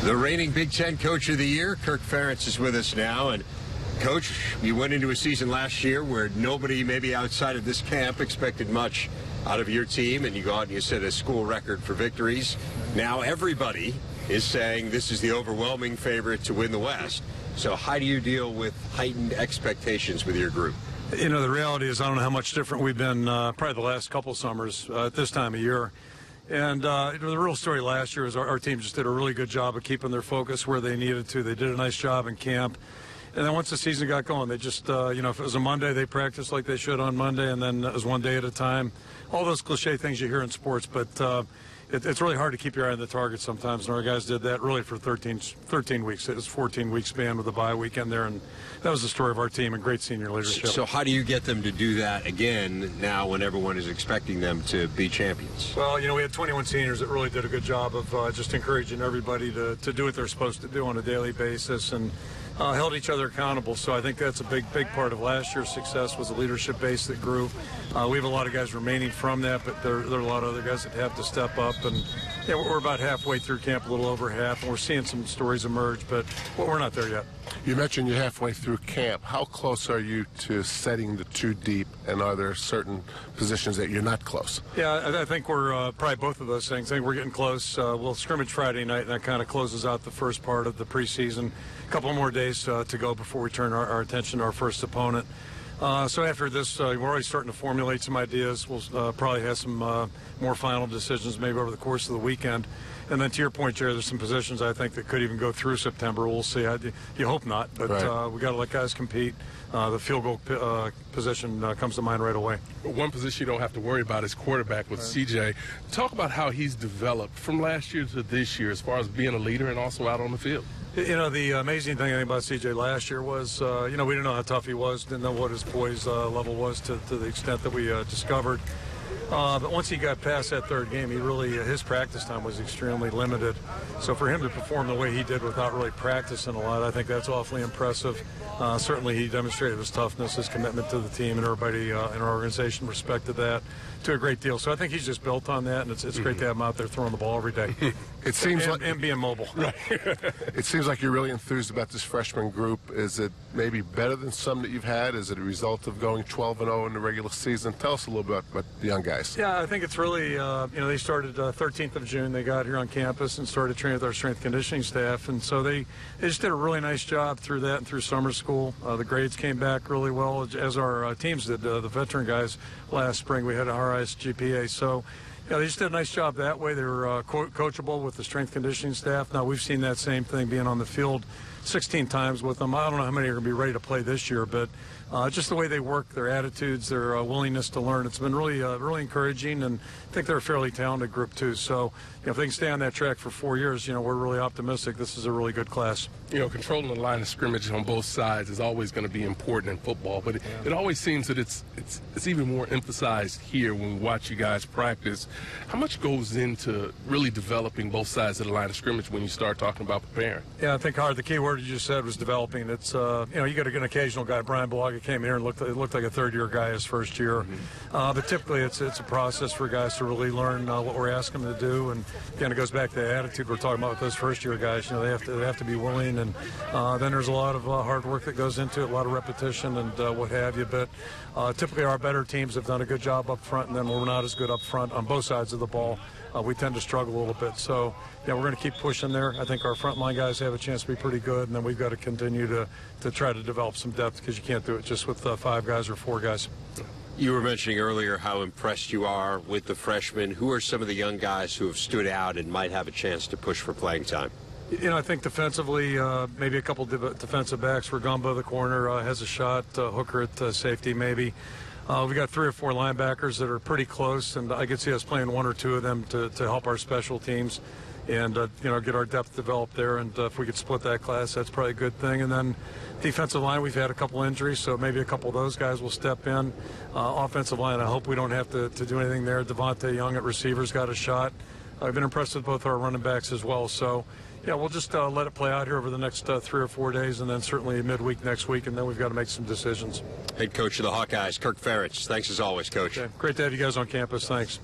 The reigning Big Ten Coach of the Year, Kirk Ferentz, is with us now. And, Coach, you went into a season last year where nobody, maybe outside of this camp, expected much out of your team, and you go out and you set a school record for victories. Now everybody is saying this is the overwhelming favorite to win the West. So how do you deal with heightened expectations with your group? You know, the reality is I don't know how much different we've been probably the last couple summers at this time of year. And the real story last year is our team just did a really good job of keeping their focus where they needed to. They did a nice job in camp. And then once the season got going, they just, you know, if it was a Monday, they practiced like they should on Monday, and then it was one day at a time. All those cliche things you hear in sports, but it's really hard to keep your eye on the target sometimes, and our guys did that really for 13 weeks. It was a 14-week span with a bye weekend there, and that was the story of our team and great senior leadership. So how do you get them to do that again now when everyone is expecting them to be champions? Well, you know, we had 21 seniors that really did a good job of just encouraging everybody to do what they're supposed to do on a daily basis, and held each other accountable. So I think that's a big part of last year's success was the leadership base that grew. We have a lot of guys remaining from that, but there are a lot of other guys that have to step up. And yeah, we're about halfway through camp, a little over half, and we're seeing some stories emerge, but we're not there yet. You mentioned you're halfway through camp. How close are you to setting the two deep, and are there certain positions that you're not close? Yeah, I think we're probably both of those things. I think we're getting close. We'll scrimmage Friday night, and that kind of closes out the first part of the preseason. A couple more days to go before we turn our attention to our first opponent. So after this, we're already starting to formulate some ideas. We'll probably have some more final decisions maybe over the course of the weekend. And then to your point, Gerry, there's some positions I think that could even go through September. We'll see. You hope not, but right. We got to let guys compete. The field goal position comes to mind right away. One position you don't have to worry about is quarterback with CJ. Talk about how he's developed from last year to this year as far as being a leader and also out on the field. You know, the amazing thing I think about CJ last year was, you know, we didn't know how tough he was, didn't know what his poise level was to the extent that we discovered. But once he got past that third game, he really, his practice time was extremely limited. So for him to perform the way he did without really practicing a lot, I think that's awfully impressive. Certainly he demonstrated his toughness, his commitment to the team, and everybody in our organization respected that to a great deal. So I think he's just built on that, and it's great to have him out there throwing the ball every day. It seems and being mobile. Right. It seems like you're really enthused about this freshman group. Is it maybe better than some that you've had? Is it a result of going 12-0 in the regular season? Tell us a little bit about the young guys. Yeah, I think it's really, you know, they started 13th of June. They got here on campus and started training with our strength conditioning staff, and so they just did a really nice job through that and through summer school. The grades came back really well, as our teams did. The veteran guys last spring, we had our highest GPA. So, yeah, they just did a nice job that way. They were coachable with the strength conditioning staff. Now, we've seen that same thing being on the field 16 times with them. I don't know how many are going to be ready to play this year, but just the way they work, their attitudes, their willingness to learn, it's been really encouraging, and I think they're a fairly talented group too. So, you know, if they can stay on that track for 4 years, you know, we're really optimistic. This is a really good class. You know, controlling the line of scrimmage on both sides is always going to be important in football, but it always seems that it's even more emphasized here when we watch you guys practice. How much goes into really developing both sides of the line of scrimmage when you start talking about preparing? Yeah, I think, Howard, the key word you just said was developing. It's, you know, you got an occasional guy, Brian Balaga came here and looked like a third-year guy his first year. But typically it's a process for guys to really learn what we're asking them to do. And again, it goes back to the attitude we're talking about with those first-year guys. You know, they have to be willing, and then there's a lot of hard work that goes into it, a lot of repetition and what have you. But typically our better teams have done a good job up front, and then when we're not as good up front on both sides of the ball, we tend to struggle a little bit. So, yeah, we're going to keep pushing there. I think our frontline guys have a chance to be pretty good, and then we've got to continue to try to develop some depth, because you can't do it just with 5 guys or 4 guys. You were mentioning earlier how impressed you are with the freshmen. Who are some of the young guys who have stood out and might have a chance to push for playing time? You know, I think defensively, maybe a couple defensive backs. Gumbo, the corner, has a shot. Hooker at safety, maybe. We've got 3 or 4 linebackers that are pretty close, and I could see us playing 1 or 2 of them to help our special teams and, you know, get our depth developed there. And if we could split that class, that's probably a good thing. And then defensive line, we've had a couple injuries, so maybe a couple of those guys will step in. Offensive line, I hope we don't have to do anything there. Devontae Young at receivers got a shot. I've been impressed with both our running backs as well. So, yeah, we'll just let it play out here over the next 3 or 4 days, and then certainly midweek next week, and then we've got to make some decisions. Head coach of the Hawkeyes, Kirk Ferentz. Thanks as always, Coach. Okay. Great to have you guys on campus. Thanks.